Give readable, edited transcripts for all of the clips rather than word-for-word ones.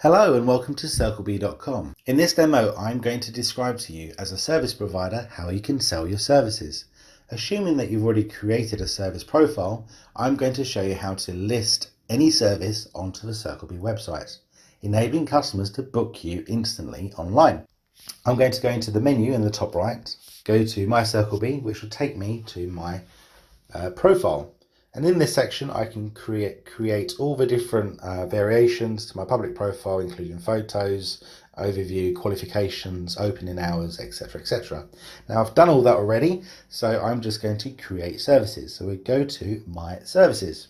Hello and welcome to CircleBe.com. In this demo, I'm going to describe to you as a service provider how you can sell your services. Assuming that you've already created a service profile, I'm going to show you how to list any service onto the CircleBe website, enabling customers to book you instantly online. I'm going to go into the menu in the top right, go to My CircleBe, which will take me to my profile. And in this section, I can create all the different variations to my public profile, including photos, overview, qualifications, opening hours, etc., etc. Now, I've done all that already, so I'm just going to create services. So we go to My Services,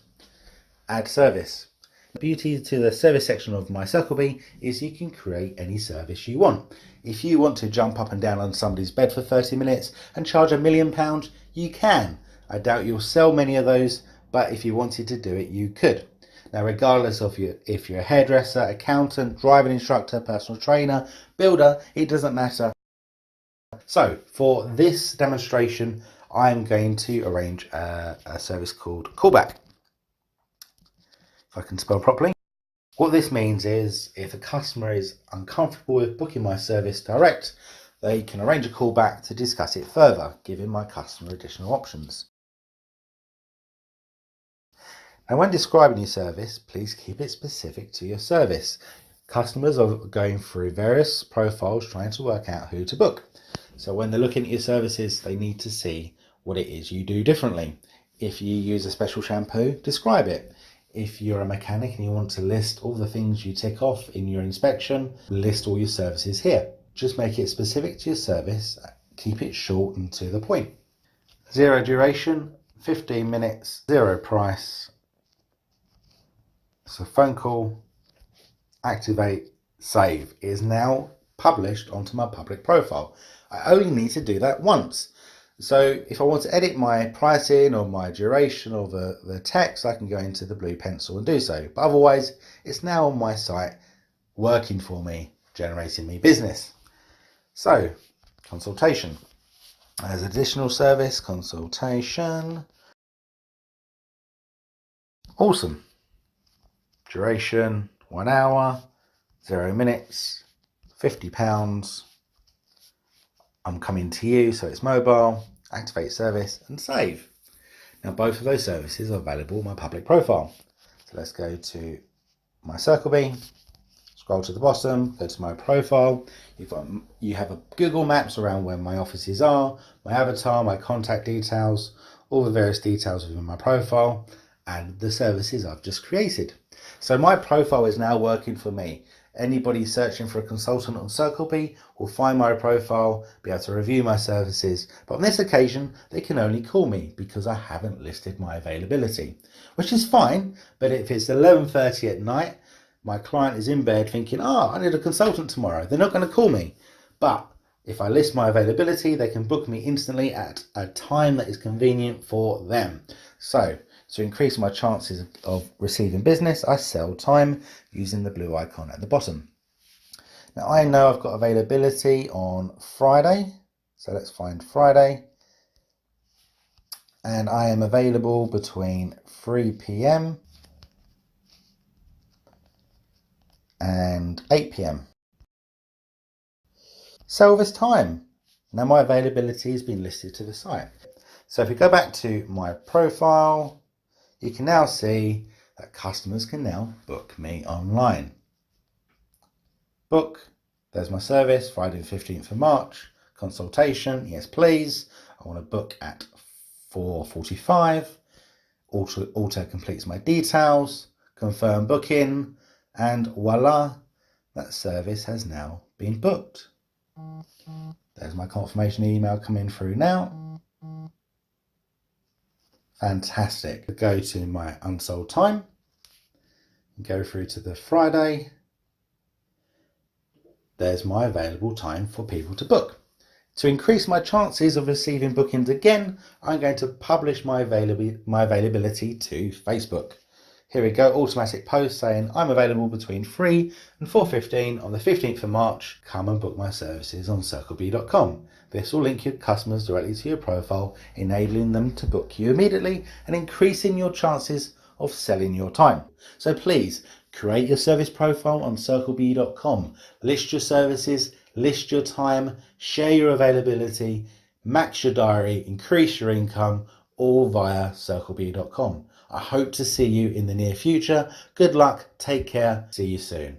Add Service. The beauty to the service section of My CircleBe is you can create any service you want. If you want to jump up and down on somebody's bed for 30 minutes and charge £1 million, you can. I doubt you'll sell many of those, but if you wanted to do it, you could. Now, regardless of if you're a hairdresser, accountant, driving instructor, personal trainer, builder, it doesn't matter. So for this demonstration, I'm going to arrange a service called Callback. If I can spell properly. What this means is if a customer is uncomfortable with booking my service direct, they can arrange a callback to discuss it further, giving my customer additional options. And when describing your service, please keep it specific to your service. Customers are going through various profiles trying to work out who to book. So when they're looking at your services, they need to see what it is you do differently. If you use a special shampoo, describe it. If you're a mechanic and you want to list all the things you tick off in your inspection, list all your services here. Just make it specific to your service, keep it short and to the point. 0 duration, 15 minutes, 0 price. So phone call, activate, save is now published onto my public profile. I only need to do that once. So if I want to edit my pricing or my duration or the text, I can go into the blue pencil and do so. But otherwise, it's now on my site working for me, generating me business. So consultation. As additional service, consultation. Awesome. Duration, 1 hour, 0 minutes, £50. I'm coming to you, so it's mobile, activate service and save. Now both of those services are available on my public profile. So let's go to My CircleBe, scroll to the bottom, go to my profile. You have a Google Maps around where my offices are, my avatar, my contact details, all the various details within my profile and the services I've just created. So my profile is now working for me. Anybody searching for a consultant on CircleBe will find my profile, be able to review my services, but on this occasion they can only call me because I haven't listed my availability, which is fine. But if it's 11:30 at night, my client is in bed thinking, I need a consultant tomorrow, they're not going to call me. But if I list my availability, they can book me instantly at a time that is convenient for them. So to increase my chances of receiving business, I sell time using the blue icon at the bottom. Now I know I've got availability on Friday, so let's find Friday. And I am available between 3 p.m. and 8 p.m. Sell this time. Now my availability has been listed to the site. So if we go back to my profile, you can now see that customers can now book me online. Book, there's my service, Friday the 15th of March, consultation, yes please. I want to book at 4:45, auto completes my details, confirm booking, and voila, that service has now been booked. There's my confirmation email coming through now. Fantastic. Go to my unsold time, go through to the Friday. There's my available time for people to book. To increase my chances of receiving bookings again, I'm going to publish my availability to Facebook. Here we go, automatic post saying I'm available between 3 and 4:15 on the 15th of March. Come and book my services on CircleBe.com. This will link your customers directly to your profile, enabling them to book you immediately and increasing your chances of selling your time. So please Create your service profile on CircleBe.com. List your services, list your time, share your availability, max your diary, increase your income, all via CircleBe.com. I hope to see you in the near future. Good luck, take care, see you soon.